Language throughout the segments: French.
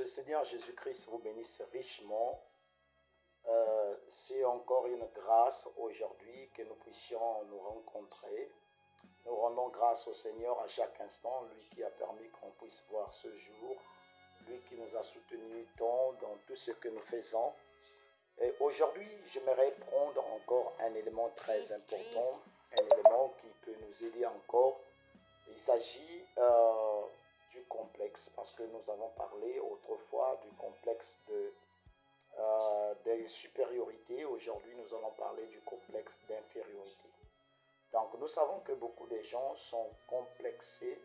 le Seigneur Jésus-Christ vous bénisse richement. C'est encore une grâce aujourd'hui que nous puissions nous rencontrer. Nous rendons grâce au Seigneur à chaque instant, lui qui a permis qu'on puisse voir ce jour, lui qui nous a soutenus tant dans tout ce que nous faisons. Et aujourd'hui, j'aimerais prendre encore un élément très important, un élément qui peut nous aider encore. Il s'agit du complexe, parce que nous avons parlé autrefois du complexe des supériorités. Aujourd'hui, nous allons parler du complexe d'infériorité. Donc, nous savons que beaucoup de gens sont complexés.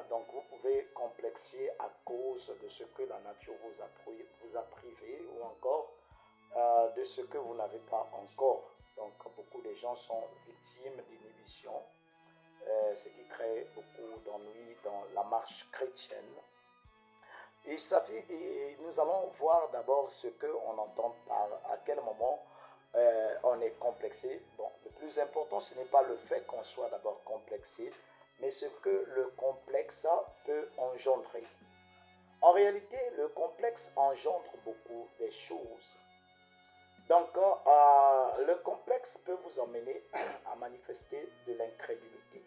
Donc, vous pouvez complexer à cause de ce que la nature vous a privé ou encore de ce que vous n'avez pas encore. Donc, beaucoup de gens sont victimes d'inhibition, ce qui crée beaucoup d'ennuis dans la marche chrétienne. Et nous allons voir d'abord ce qu'on entend par à quel moment on est complexé. Bon, le plus important, ce n'est pas le fait qu'on soit d'abord complexé, mais ce que le complexe peut engendrer. En réalité, le complexe engendre beaucoup de choses. Donc, le complexe peut vous emmener à manifester de l'incrédulité.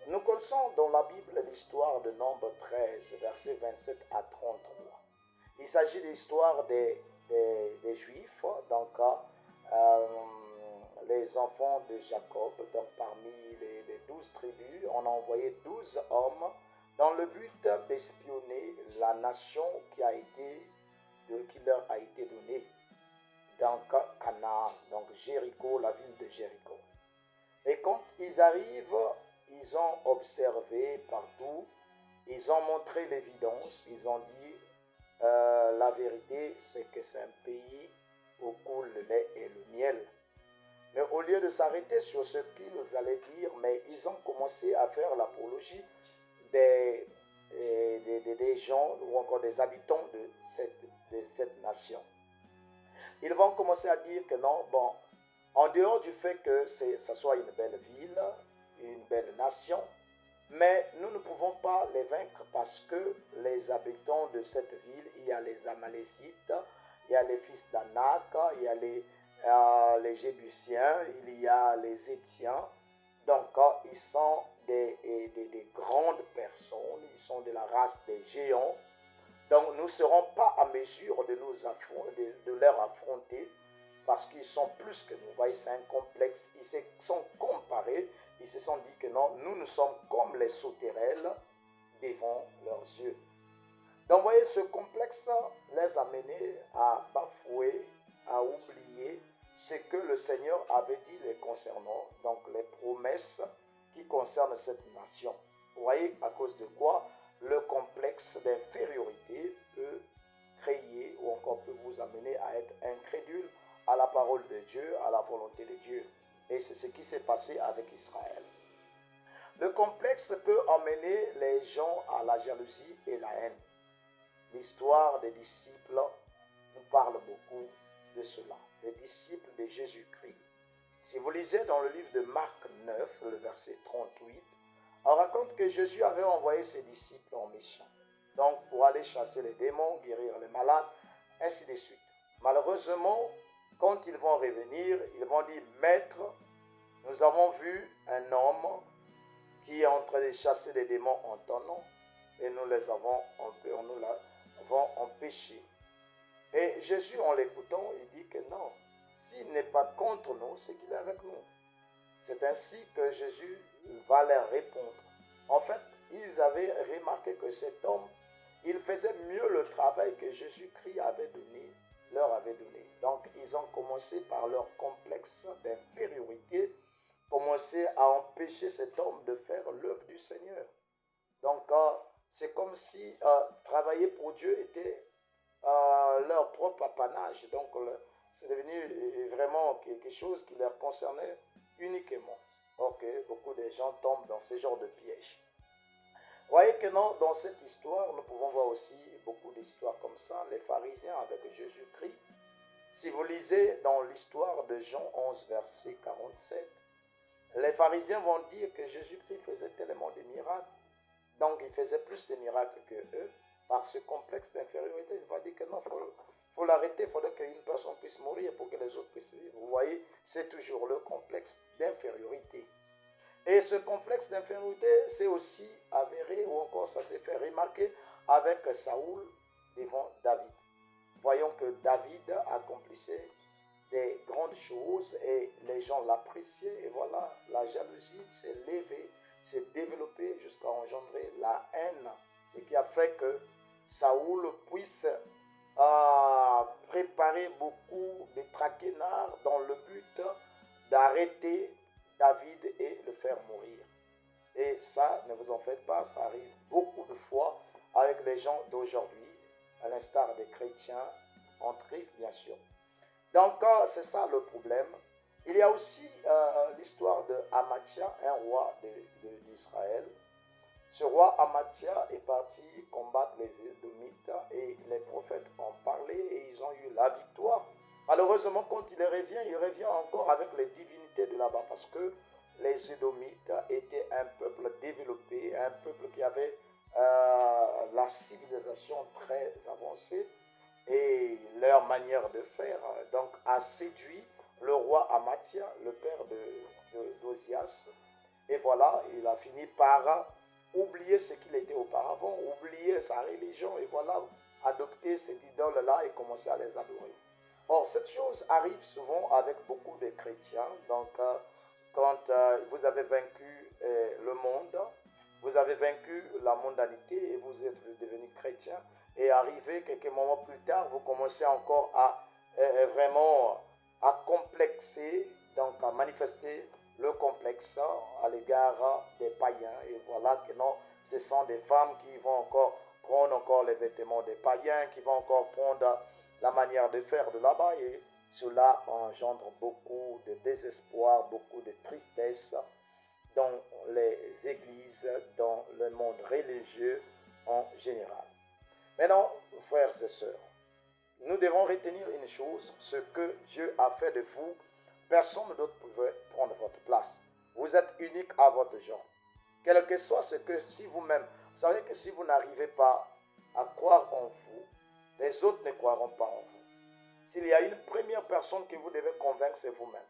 Nous connaissons dans la Bible l'histoire de Nombre 13, versets 27 à 33. Il s'agit de l'histoire des Juifs, donc les enfants de Jacob. Donc parmi les 12 tribus, on a envoyé 12 hommes dans le but d'espionner la nation qui leur a été donnée. Donc Canaan, donc Jéricho, la ville de Jéricho. Et quand ils arrivent, ils ont observé partout, ils ont montré l'évidence, ils ont dit la vérité, c'est que c'est un pays où coule le lait et le miel. Mais au lieu de s'arrêter sur ce qu'ils allaient dire, mais ils ont commencé à faire l'apologie des gens ou encore des habitants de cette nation. Ils vont commencer à dire que non, bon, en dehors du fait que ça soit une belle ville, une belle nation, mais nous ne pouvons pas les vaincre parce que les habitants de cette ville, il y a les Amalécites, il y a les fils d'Anak, il y a les Jébusiens, il y a les Étiens. Donc, ils sont des grandes personnes, ils sont de la race des géants. Donc, nous ne serons pas à mesure de leur affronter parce qu'ils sont plus que nous. Vous voyez, c'est un complexe. Ils se sont comparés. Ils se sont dit que non, nous sommes comme les sauterelles devant leurs yeux. Donc, vous voyez, ce complexe les a menés à bafouer, à oublier ce que le Seigneur avait dit les concernant, donc les promesses qui concernent cette nation. Vous voyez, à cause de quoi le complexe d'infériorité peut créer ou encore peut vous amener à être incrédule à la parole de Dieu, à la volonté de Dieu. Et c'est ce qui s'est passé avec Israël. Le complexe peut emmener les gens à la jalousie et la haine. L'histoire des disciples nous parle beaucoup de cela. Les disciples de Jésus-Christ. Si vous lisez dans le livre de Marc 9, le verset 38, on raconte que Jésus avait envoyé ses disciples en mission. Donc pour aller chasser les démons, guérir les malades, ainsi de suite. Malheureusement, quand ils vont revenir, ils vont dire, Maître, nous avons vu un homme qui est en train de chasser les démons en ton nom et nous l'avons empêché. Et Jésus, en l'écoutant, il dit que non, s'il n'est pas contre nous, c'est qu'il est avec nous. C'est ainsi que Jésus va leur répondre. En fait, ils avaient remarqué que cet homme, il faisait mieux le travail que Jésus-Christ leur avait donné. Donc, ils ont commencé par leur complexe d'infériorité, commencé à empêcher cet homme de faire l'œuvre du Seigneur. Donc, c'est comme si travailler pour Dieu était leur propre apanage. Donc, c'est devenu vraiment quelque chose qui leur concernait uniquement. Ok, beaucoup de gens tombent dans ce genre de pièges. Vous voyez que non, dans cette histoire, nous pouvons voir aussi beaucoup d'histoires comme ça, les pharisiens avec Jésus-Christ. Si vous lisez dans l'histoire de Jean 11, verset 47, les pharisiens vont dire que Jésus-Christ faisait tellement de miracles. Donc, il faisait plus de miracles que eux. par ce complexe d'infériorité, il va dire que non, faut l'arrêter, il faudrait qu'une personne puisse mourir pour que les autres puissent vivre. Vous voyez, c'est toujours le complexe d'infériorité. Et ce complexe d'infériorité s'est aussi avéré, ou encore ça s'est fait remarquer avec Saoul devant David. Voyons que David accomplissait des grandes choses et les gens l'appréciaient. Et voilà, la jalousie s'est levée, s'est développée jusqu'à engendrer la haine. Ce qui a fait que Saoul puisse préparer beaucoup de traquenards dans le but d'arrêter David et le faire mourir. Et ça, ne vous en faites pas, ça arrive beaucoup de fois avec les gens d'aujourd'hui, à l'instar des chrétiens, en triffe bien sûr. Donc, c'est ça le problème. Il y a aussi l'histoire de Amathia, un roi d'Israël. Ce roi Amathia est parti combattre les Édomites et les prophètes ont parlé et ils ont eu la victoire. Malheureusement, quand il revient encore avec les divinités de là-bas parce que les Édomites étaient un peuple développé, un peuple qui avait la civilisation très avancée et leur manière de faire donc a séduit le roi Amathia, le père d'Ozias. Et voilà, il a fini par oublier ce qu'il était auparavant, oublier sa religion et voilà, adopter cette idole-là et commencer à les adorer. Or, cette chose arrive souvent avec beaucoup de chrétiens. Donc, quand vous avez vaincu le monde, vous avez vaincu la mondanité et vous êtes devenu chrétien, et arrivé quelques moments plus tard, vous commencez encore à vraiment à complexer, donc à manifester le complexe à l'égard des païens. Et voilà que non, ce sont des femmes qui vont encore prendre encore les vêtements des païens, qui vont encore prendre la manière de faire de là-bas. Et cela engendre beaucoup de désespoir, beaucoup de tristesse dans les églises, dans le monde religieux en général. Maintenant, frères et sœurs, nous devons retenir une chose, ce que Dieu a fait de vous, personne d'autre ne pouvait prendre votre place. Vous êtes unique à votre genre. Quel que soit ce que, si vous-même, vous savez que si vous n'arrivez pas à croire en vous, les autres ne croiront pas en vous. S'il y a une première personne que vous devez convaincre, c'est vous-même.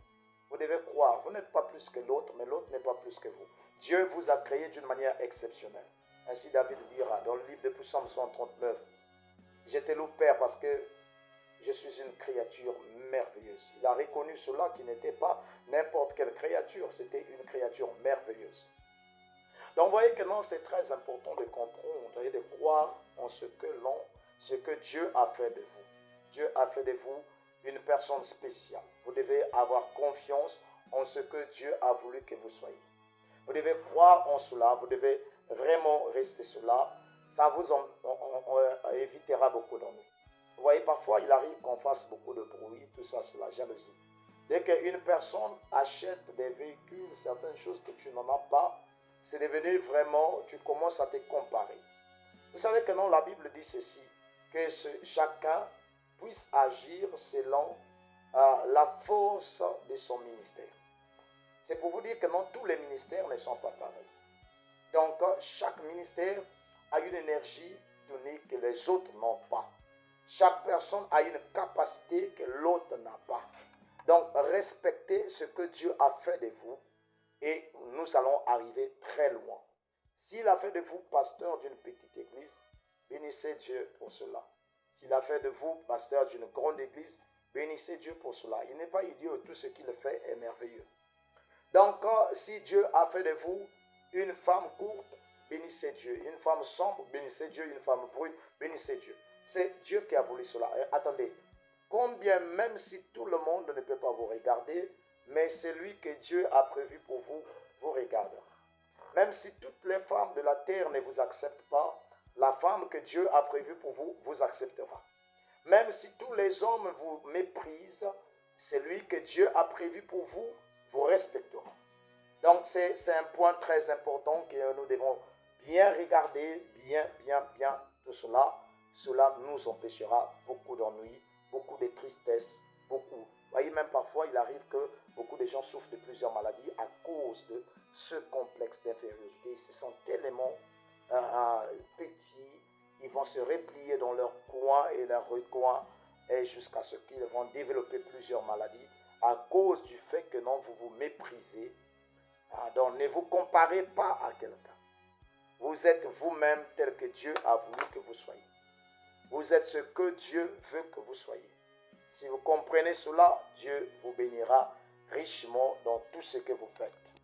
Vous devez croire, vous n'êtes pas plus que l'autre, mais l'autre n'est pas plus que vous. Dieu vous a créé d'une manière exceptionnelle. Ainsi David dira dans le livre de Psaume 139, « Je te loue Père parce que je suis une créature merveilleuse. » Il a reconnu cela qui n'était pas n'importe quelle créature, c'était une créature merveilleuse. Donc vous voyez que non, c'est très important de comprendre et de croire en ce que Dieu a fait de vous. Dieu a fait de vous une personne spéciale. Vous devez avoir confiance en ce que Dieu a voulu que vous soyez. Vous devez croire en cela, vous devez vraiment rester cela. Ça vous évitera beaucoup d'ennuis. Vous voyez, parfois, il arrive qu'on fasse beaucoup de bruit, tout ça, c'est la jalousie. Dès qu'une personne achète des véhicules, certaines choses que tu n'en as pas, c'est devenu vraiment, tu commences à te comparer. Vous savez que non, la Bible dit ceci, que chacun puisse agir selon la force de son ministère. C'est pour vous dire que non, tous les ministères ne sont pas pareils. Donc, chaque ministère a une énergie donnée que les autres n'ont pas. Chaque personne a une capacité que l'autre n'a pas. Donc, respectez ce que Dieu a fait de vous et nous allons arriver très loin. S'il a fait de vous pasteur d'une petite église, bénissez Dieu pour cela. S'il a fait de vous pasteur d'une grande église, bénissez Dieu pour cela. Il n'est pas idiot, tout ce qu'il fait est merveilleux. Donc, si Dieu a fait de vous une femme courte, bénissez Dieu. Une femme sombre, bénissez Dieu. Une femme brune, bénissez Dieu. C'est Dieu qui a voulu cela. Et attendez, combien même si tout le monde ne peut pas vous regarder, mais celui que Dieu a prévu pour vous, vous regardera. Même si toutes les femmes de la terre ne vous acceptent pas, la femme que Dieu a prévue pour vous, vous acceptera. Même si tous les hommes vous méprisent, celui que Dieu a prévu pour vous, vous respectera. Donc c'est un point très important que nous devons bien regarder, bien tout cela. Cela nous empêchera beaucoup d'ennuis, beaucoup de tristesse, beaucoup. Vous voyez, même parfois, il arrive que beaucoup de gens souffrent de plusieurs maladies à cause de ce complexe d'infériorité. Ils se sentent tellement petits, ils vont se replier dans leur coin et leur recoin et jusqu'à ce qu'ils vont développer plusieurs maladies à cause du fait que non, vous vous méprisez. Donc ne vous comparez pas à quelqu'un. Vous êtes vous-même tel que Dieu a voulu que vous soyez. Vous êtes ce que Dieu veut que vous soyez. Si vous comprenez cela, Dieu vous bénira richement dans tout ce que vous faites.